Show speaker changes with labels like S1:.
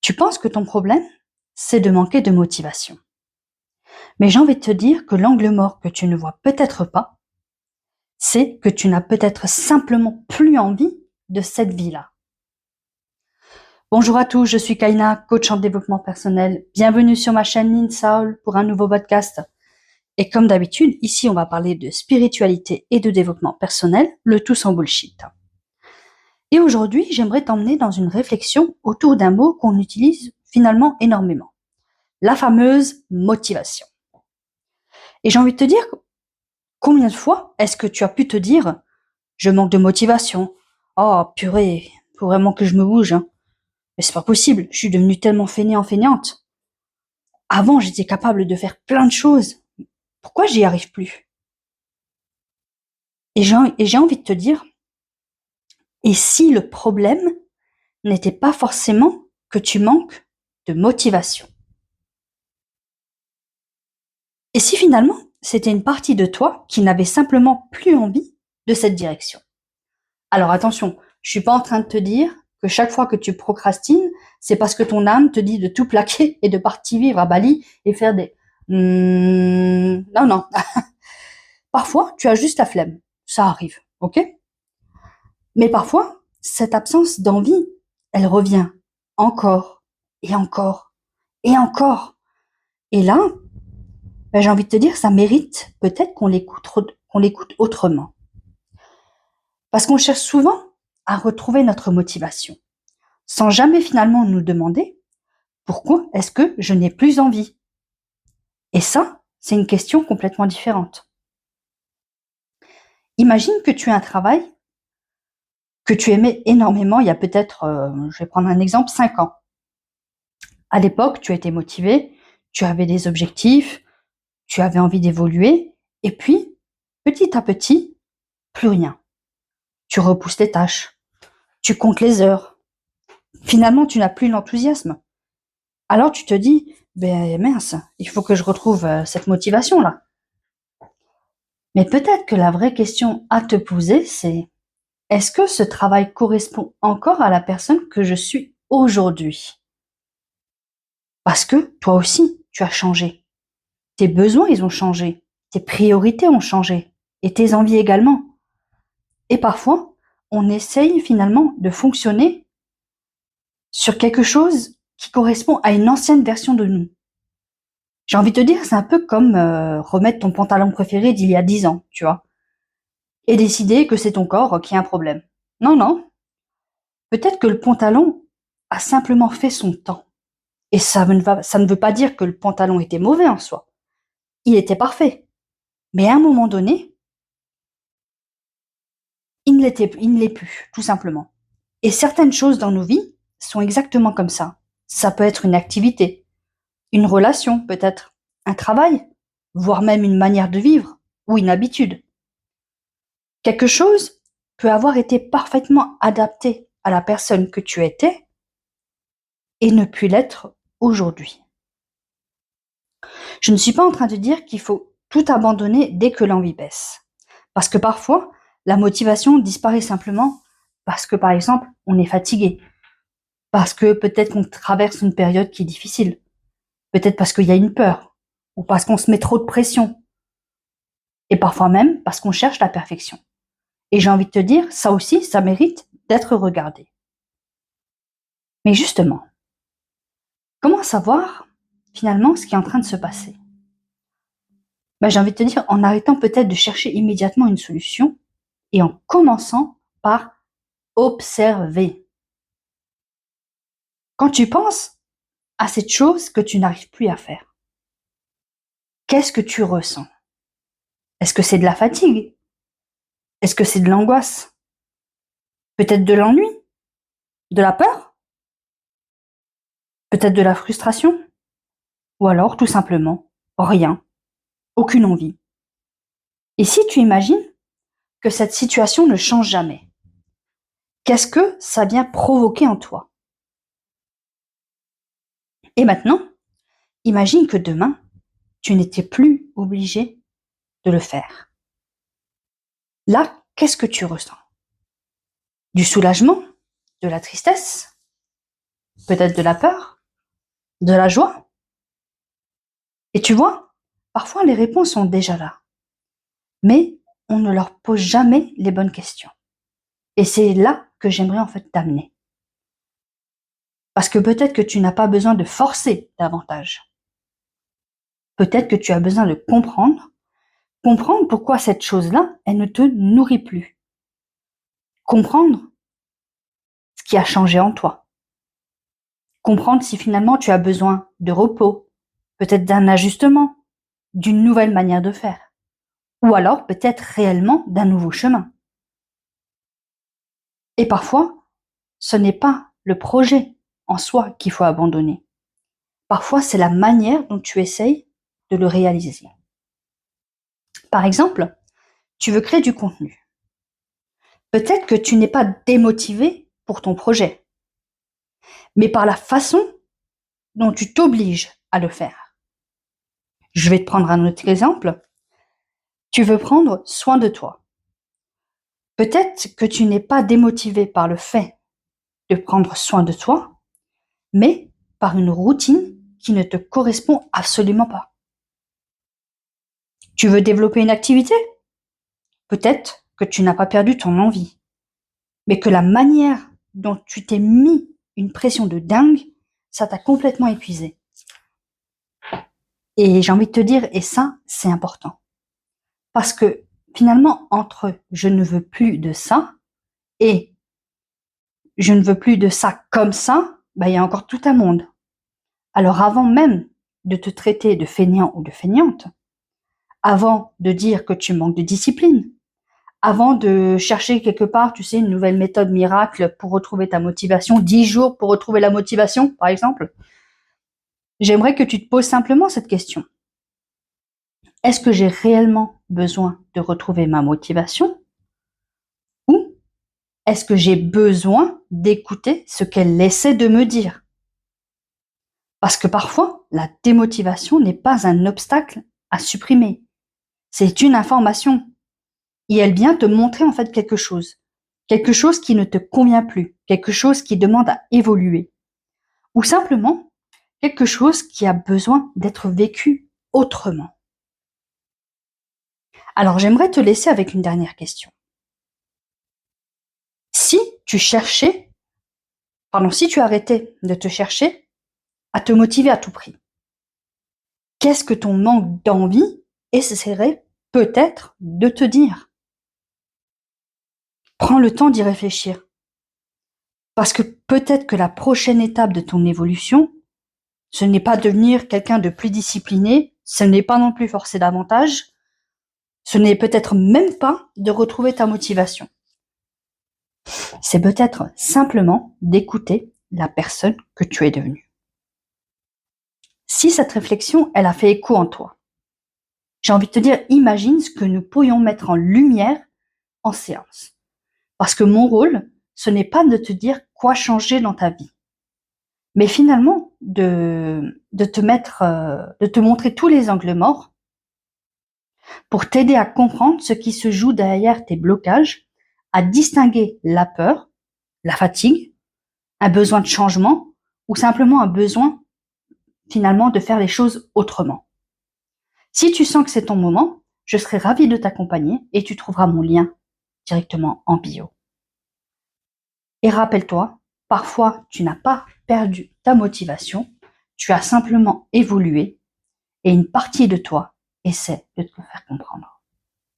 S1: Tu penses que ton problème, c'est de manquer de motivation. Mais j'ai envie de te dire que l'angle mort que tu ne vois peut-être pas, c'est que tu n'as peut-être simplement plus envie de cette vie-là. Bonjour à tous, je suis Kaina, coach en développement personnel. Bienvenue sur ma chaîne Nin Soul pour un nouveau podcast. Et comme d'habitude, ici on va parler de spiritualité et de développement personnel, le tout sans bullshit. Et aujourd'hui, j'aimerais t'emmener dans une réflexion autour d'un mot qu'on utilise finalement énormément. La fameuse motivation. Et j'ai envie de te dire, combien de fois est-ce que tu as pu te dire « je manque de motivation, oh purée, faut vraiment que je me bouge, hein. Mais c'est pas possible, je suis devenue tellement fainéante. Avant, j'étais capable de faire plein de choses. Pourquoi j'y arrive plus ?» Et j'ai envie de te dire, et si le problème n'était pas forcément que tu manques de motivation? Et si finalement, c'était une partie de toi qui n'avait simplement plus envie de cette direction? Alors attention, je suis pas en train de te dire que chaque fois que tu procrastines, c'est parce que ton âme te dit de tout plaquer et de partir vivre à Bali et faire des non, non. Parfois, tu as juste la flemme. Ça arrive, ok? Mais parfois, cette absence d'envie, elle revient encore et encore et encore. Et là, j'ai envie de te dire, ça mérite peut-être qu'on l'écoute autrement. Parce qu'on cherche souvent à retrouver notre motivation, sans jamais finalement nous demander pourquoi est-ce que je n'ai plus envie. Et ça, c'est une question complètement différente. Imagine que tu as un travail que tu aimais énormément il y a peut-être, je vais prendre un exemple, 5 ans. À l'époque, tu étais motivé, tu avais des objectifs, tu avais envie d'évoluer, et puis, petit à petit, plus rien. Tu repousses tes tâches, tu comptes les heures. Finalement, tu n'as plus l'enthousiasme. Alors tu te dis, ben mince, il faut que je retrouve cette motivation-là. Mais peut-être que la vraie question à te poser, c'est est-ce que ce travail correspond encore à la personne que je suis aujourd'hui? Parce que toi aussi, tu as changé. Tes besoins, ils ont changé. Tes priorités ont changé. Et tes envies également. Et parfois, on essaye finalement de fonctionner sur quelque chose qui correspond à une ancienne version de nous. J'ai envie de te dire, c'est un peu comme remettre ton pantalon préféré d'il y a 10 ans, tu vois, et décider que c'est ton corps qui a un problème. Non, non. Peut-être que le pantalon a simplement fait son temps. Et ça ne veut pas dire que le pantalon était mauvais en soi. Il était parfait. Mais à un moment donné, il ne l'est plus, tout simplement. Et certaines choses dans nos vies sont exactement comme ça. Ça peut être une activité, une relation peut-être, un travail, voire même une manière de vivre ou une habitude. Quelque chose peut avoir été parfaitement adapté à la personne que tu étais et ne plus l'être aujourd'hui. Je ne suis pas en train de dire qu'il faut tout abandonner dès que l'envie baisse. Parce que parfois, la motivation disparaît simplement parce que, par exemple, on est fatigué. Parce que peut-être qu'on traverse une période qui est difficile. Peut-être parce qu'il y a une peur. Ou parce qu'on se met trop de pression. Et parfois même parce qu'on cherche la perfection. Et j'ai envie de te dire, ça aussi, ça mérite d'être regardé. Mais justement, comment savoir finalement ce qui est en train de se passer? J'ai envie de te dire, en arrêtant peut-être de chercher immédiatement une solution et en commençant par observer. Quand tu penses à cette chose que tu n'arrives plus à faire, qu'est-ce que tu ressens? Est-ce que c'est de la fatigue? Est-ce que c'est de l'angoisse? Peut-être de l'ennui? De la peur? Peut-être de la frustration? Ou alors, tout simplement, rien, aucune envie. Et si tu imagines que cette situation ne change jamais, qu'est-ce que ça vient provoquer en toi? Et maintenant, imagine que demain, tu n'étais plus obligé de le faire. Là, qu'est-ce que tu ressens? Du soulagement? De la tristesse? Peut-être de la peur? De la joie? Et tu vois, parfois les réponses sont déjà là, mais on ne leur pose jamais les bonnes questions. Et c'est là que j'aimerais en fait t'amener. Parce que peut-être que tu n'as pas besoin de forcer davantage. Peut-être que tu as besoin de comprendre pourquoi cette chose-là, elle ne te nourrit plus. Comprendre ce qui a changé en toi. Comprendre si finalement tu as besoin de repos, peut-être d'un ajustement, d'une nouvelle manière de faire. Ou alors peut-être réellement d'un nouveau chemin. Et parfois, ce n'est pas le projet en soi qu'il faut abandonner. Parfois, c'est la manière dont tu essayes de le réaliser. Par exemple, tu veux créer du contenu. Peut-être que tu n'es pas démotivé pour ton projet, mais par la façon dont tu t'obliges à le faire. Je vais te prendre un autre exemple. Tu veux prendre soin de toi. Peut-être que tu n'es pas démotivé par le fait de prendre soin de toi, mais par une routine qui ne te correspond absolument pas. Tu veux développer une activité? Peut-être que tu n'as pas perdu ton envie, mais que la manière dont tu t'es mis une pression de dingue, ça t'a complètement épuisé. Et j'ai envie de te dire, et ça, c'est important. Parce que finalement, entre je ne veux plus de ça et je ne veux plus de ça comme ça, il y a encore tout un monde. Alors avant même de te traiter de feignant ou de feignante, avant de dire que tu manques de discipline, avant de chercher quelque part, tu sais, une nouvelle méthode miracle pour retrouver ta motivation, 10 jours pour retrouver la motivation, par exemple, j'aimerais que tu te poses simplement cette question. Est-ce que j'ai réellement besoin de retrouver ma motivation? Ou est-ce que j'ai besoin d'écouter ce qu'elle essaie de me dire? Parce que parfois, la démotivation n'est pas un obstacle à supprimer. C'est une information. Et elle vient te montrer en fait quelque chose. Quelque chose qui ne te convient plus. Quelque chose qui demande à évoluer. Ou simplement, quelque chose qui a besoin d'être vécu autrement. Alors j'aimerais te laisser avec une dernière question. Si tu arrêtais de te chercher à te motiver à tout prix, qu'est-ce que ton manque d'envie essaierait peut-être de te dire? Prends le temps d'y réfléchir. Parce que peut-être que la prochaine étape de ton évolution, ce n'est pas devenir quelqu'un de plus discipliné, ce n'est pas non plus forcer davantage, ce n'est peut-être même pas de retrouver ta motivation. C'est peut-être simplement d'écouter la personne que tu es devenue. Si cette réflexion, elle a fait écho en toi, j'ai envie de te dire, imagine ce que nous pourrions mettre en lumière en séance. Parce que mon rôle, ce n'est pas de te dire quoi changer dans ta vie, mais finalement de te montrer tous les angles morts pour t'aider à comprendre ce qui se joue derrière tes blocages, à distinguer la peur, la fatigue, un besoin de changement ou simplement un besoin finalement de faire les choses autrement. Si tu sens que c'est ton moment, je serai ravie de t'accompagner et tu trouveras mon lien directement en bio. Et rappelle-toi, parfois tu n'as pas perdu ta motivation, tu as simplement évolué et une partie de toi essaie de te le faire comprendre.